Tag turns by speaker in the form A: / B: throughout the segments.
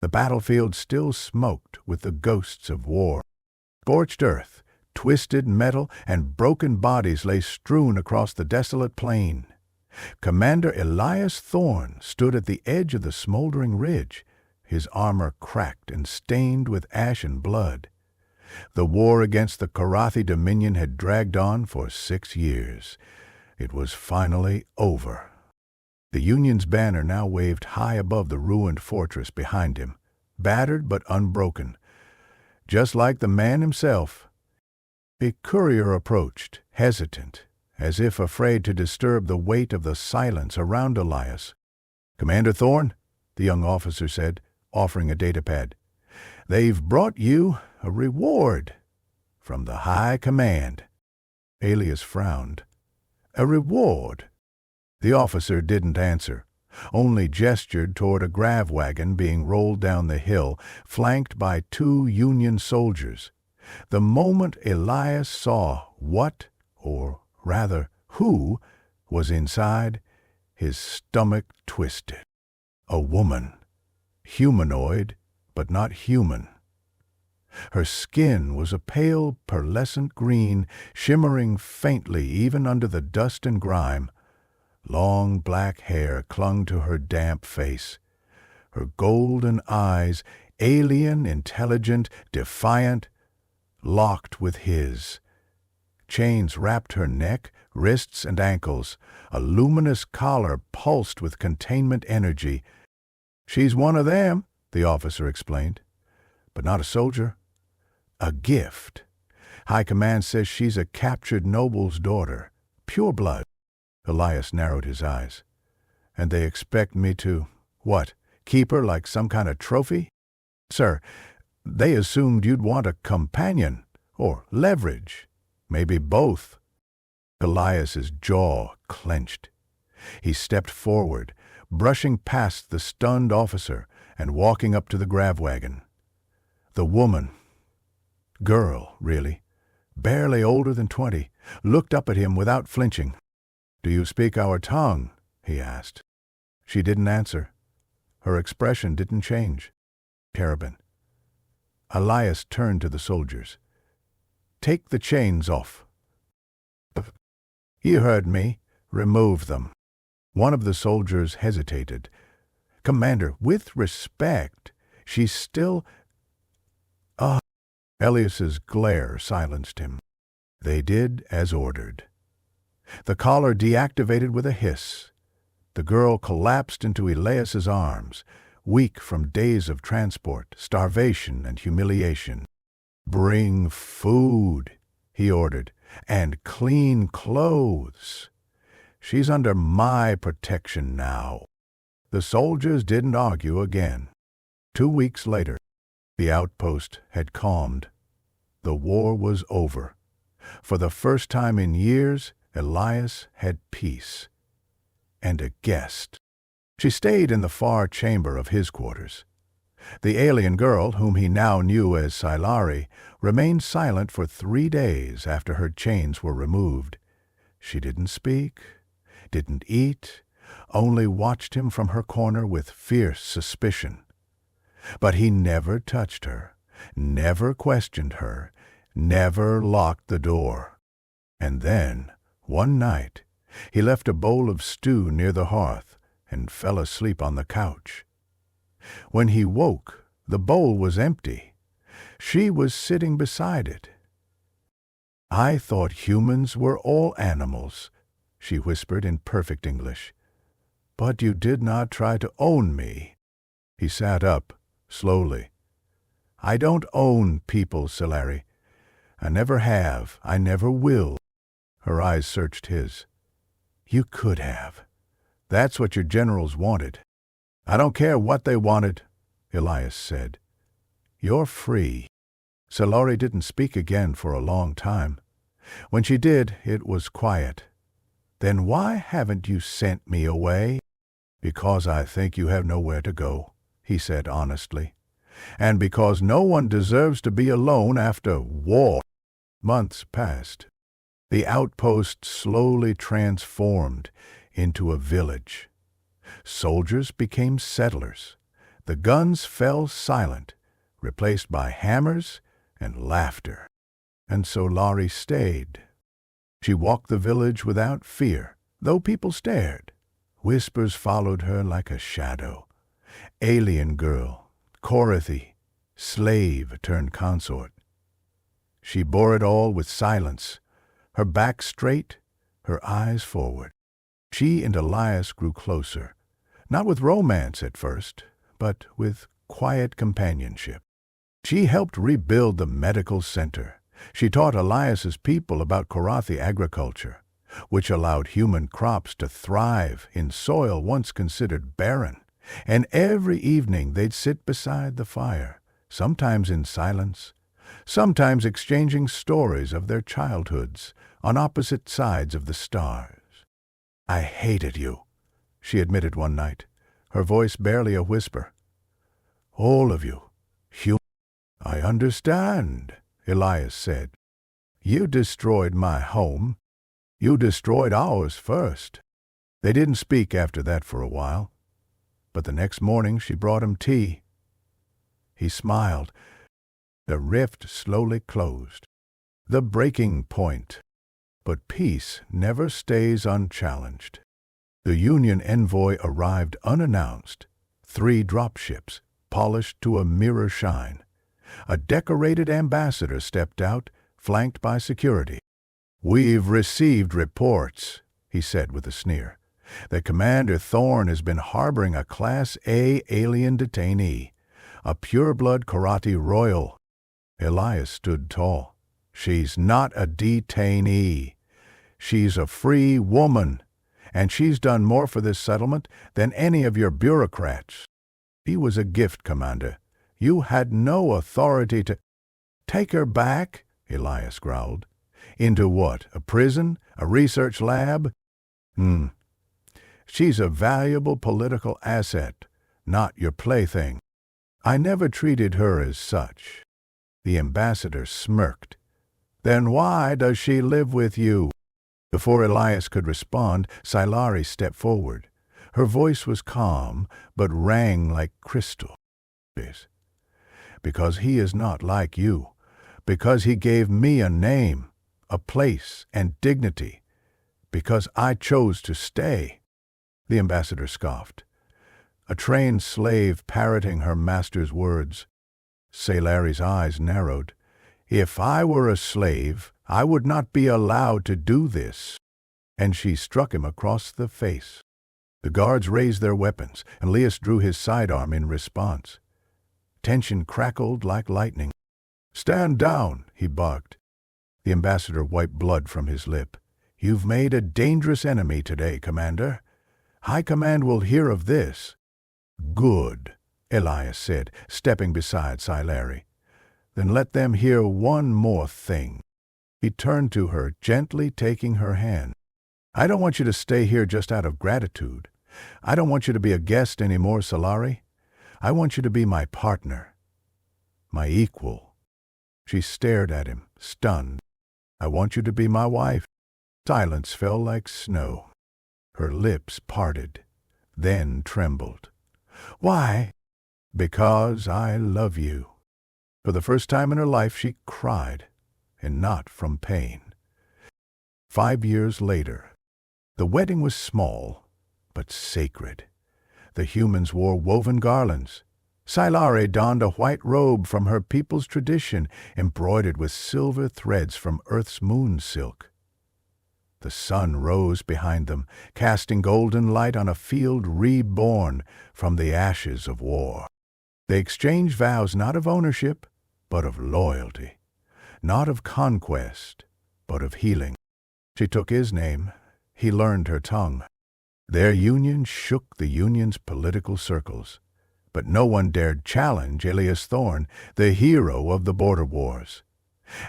A: The battlefield still smoked with the ghosts of war. Scorched earth, twisted metal, and broken bodies lay strewn across the desolate plain. Commander Elias Thorne stood at the edge of the smoldering ridge, his armor cracked and stained with ash and blood. The war against the Karathi Dominion had dragged on for 6 years. It was finally over. The Union's banner now waved high above the ruined fortress behind him, battered but unbroken. Just like the man himself. A courier approached, hesitant, as if afraid to disturb the weight of the silence around Elias. "Commander Thorne," the young officer said, offering a datapad, "they've brought you a reward from the High Command." Elias frowned. "A reward?" The officer didn't answer, only gestured toward a grav wagon being rolled down the hill, flanked by 2 Union soldiers. The moment Elias saw what, or rather who, was inside, his stomach twisted. A woman. Humanoid, but not human. Her skin was a pale, pearlescent green, shimmering faintly even under the dust and grime. Long black hair clung to her damp face. Her golden eyes, alien, intelligent, defiant, locked with his. Chains wrapped her neck, wrists, and ankles. A luminous collar pulsed with containment energy. "She's one of them," the officer explained, "but not a soldier. A gift. High Command says she's a captured noble's daughter. Pure blood." Elias narrowed his eyes. "And they expect me to, what, keep her like some kind of trophy?" "Sir, they assumed you'd want a companion, or leverage. Maybe both." Elias's jaw clenched. He stepped forward, brushing past the stunned officer and walking up to the grav wagon. The woman, girl, really, barely older than 20, looked up at him without flinching. "Do you speak our tongue?" he asked. She didn't answer. Her expression didn't change. Carabin. Elias turned to the soldiers. "Take the chains off." "You heard me. Remove them." One of the soldiers hesitated. "Commander, with respect, she's still—" Elias's glare silenced him. They did as ordered. The collar deactivated with a hiss. The girl collapsed into Elias's arms, weak from days of transport, starvation, and humiliation. "Bring food," he ordered, "and clean clothes. She's under my protection now." The soldiers didn't argue again. 2 weeks later, the outpost had calmed. The war was over. For the first time in years, Elias had peace. And a guest. She stayed in the far chamber of his quarters. The alien girl, whom he now knew as Silari, remained silent for 3 days after her chains were removed. She didn't speak, didn't eat, only watched him from her corner with fierce suspicion. But he never touched her, never questioned her, never locked the door. And then, one night, he left a bowl of stew near the hearth and fell asleep on the couch. When he woke, the bowl was empty. She was sitting beside it. "I thought humans were all animals," she whispered in perfect English. "But you did not try to own me." He sat up, slowly. "I don't own people, Silari. I never have. I never will." Her eyes searched his. "You could have. That's what your generals wanted." "I don't care what they wanted," Elias said. "You're free." Silari didn't speak again for a long time. When she did, it was quiet. "Then why haven't you sent me away?" "Because I think you have nowhere to go," he said honestly. "And because no one deserves to be alone after war." Months passed. The outpost slowly transformed into a village. Soldiers became settlers. The guns fell silent, replaced by hammers and laughter. And so Laurie stayed. She walked the village without fear, though people stared. Whispers followed her like a shadow. Alien girl, Corythy, slave turned consort. She bore it all with silence, her back straight, her eyes forward. She and Elias grew closer, not with romance at first, but with quiet companionship. She helped rebuild the medical center. She taught Elias's people about Korathi agriculture, which allowed human crops to thrive in soil once considered barren. And every evening they'd sit beside the fire, sometimes in silence, sometimes exchanging stories of their childhoods on opposite sides of the stars. "I hated you," she admitted one night, her voice barely a whisper. "All of you. "I understand," Elias said. "You destroyed my home. You destroyed ours first." They didn't speak after that for a while, but the next morning she brought him tea. He smiled. The rift slowly closed. The breaking point. But peace never stays unchallenged. The Union envoy arrived unannounced, 3 dropships, polished to a mirror shine. A decorated ambassador stepped out, flanked by security. "We've received reports," he said with a sneer, "that Commander Thorne has been harboring a Class A alien detainee, a pure-blood Korathi royal." Elias stood tall. "She's not a detainee. She's a free woman, and she's done more for this settlement than any of your bureaucrats. She was a gift, Commander. You had no authority to—" "Take her back," Elias growled. "Into what, a prison? A research lab?" "She's a valuable political asset, not your plaything. I never treated her as such." The ambassador smirked. "Then why does she live with you?" Before Elias could respond, Silari stepped forward. Her voice was calm, but rang like crystal. "Because he is not like you. Because he gave me a name, a place, and dignity. Because I chose to stay." The ambassador scoffed. A trained slave parroting her master's words. Salari's eyes narrowed. "If I were a slave, I would not be allowed to do this." And she struck him across the face. The guards raised their weapons, and Elias drew his sidearm in response. Tension crackled like lightning. "Stand down," he barked. The ambassador wiped blood from his lip. "You've made a dangerous enemy today, Commander. High Command will hear of this." "Good," Elias said, stepping beside Silari. "Then let them hear one more thing." He turned to her, gently taking her hand. "I don't want you to stay here just out of gratitude. I don't want you to be a guest anymore, Silari. I want you to be my partner, my equal." She stared at him, stunned. "I want you to be my wife." Silence fell like snow. Her lips parted, then trembled. "Why?" "Because I love you." For the first time in her life she cried, and not from pain. 5 years later. The wedding was small, but sacred. The humans wore woven garlands. Silari donned a white robe from her people's tradition, embroidered with silver threads from Earth's moon silk. The sun rose behind them, casting golden light on a field reborn from the ashes of war. They exchanged vows not of ownership, but of loyalty, not of conquest, but of healing. She took his name. He learned her tongue. Their union shook the Union's political circles, but no one dared challenge Elias Thorne, the hero of the border wars.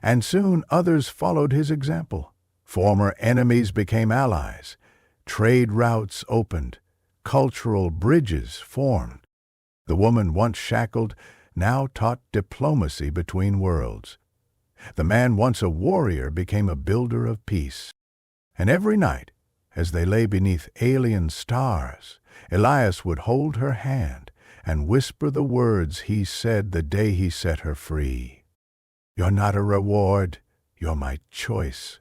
A: And soon others followed his example. Former enemies became allies. Trade routes opened. Cultural bridges formed. The woman once shackled now taught diplomacy between worlds. The man once a warrior became a builder of peace. And every night, as they lay beneath alien stars, Elias would hold her hand and whisper the words he said the day he set her free. You're not a reward, you're my choice.